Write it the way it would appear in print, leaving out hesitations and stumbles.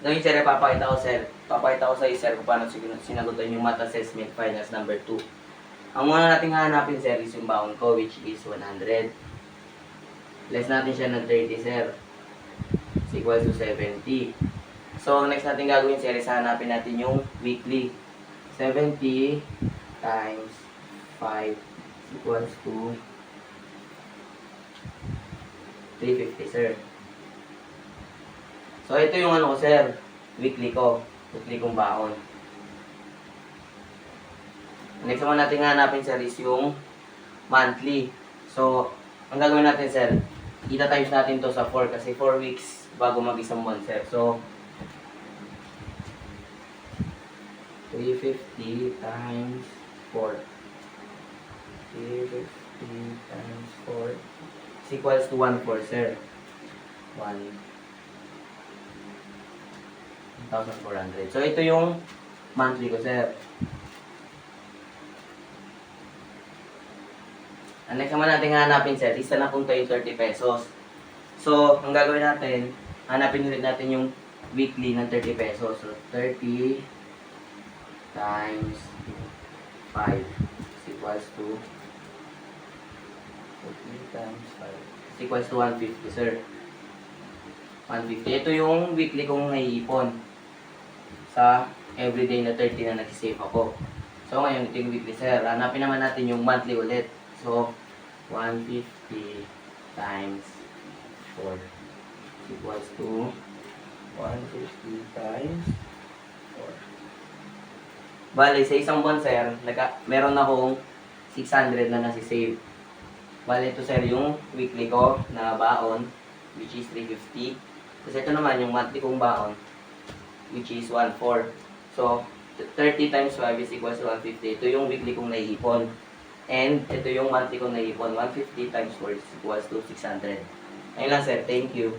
Ngayon sir, papakita ko sa iyo sir kung paano sinagutan yung math assessment finals number 2. Ang muna nating hahanapin sir is yung baon ko, which is 100. Less natin siya ng 30 sir. Is equals to 70. So, next natin gagawin sir is hanapin natin yung weekly. 70 times 5 is equals to 350 sir. So, ito yung ano ko sir, weekly ko. Weekly kong baon. Next naman natin hanapin sir is yung monthly. So, ang gagawin natin sir, ita-times natin to sa 4 kasi 4 weeks bago mag-isang buwan sir. So, 350 times 4. 350 times 4 is equals to 1,400 sir. 1,400. So, ito yung monthly ko sir. Ang next naman natin hanapin sir, isa na punta yung 30 pesos. So, ang gagawin natin, hanapin ulit natin yung weekly ng 30 pesos. So, 30 times 5 is equals to 30 times 5 is equals to 150 sir. 150. Ito yung weekly kong naiipon sa everyday na 30 na nag-save ako. So, ngayon ito yung weekly sir. Hanapin naman natin yung monthly ulit. So, 150 times 4 equals to 150 times 4. Bale, sa isang buwan, sir, meron akong 600 na nasi-save. Bale, ito, sir, yung weekly ko na baon, which is 350. Tapos ito naman, yung monthly kong baon, which is 1,400. So, 30 times 5 is equals to 150. Ito yung weekly kong naiipon. And ito yung monthly kong naipon, 150 times 4 is equals to 600. Ayun lang sir, thank you.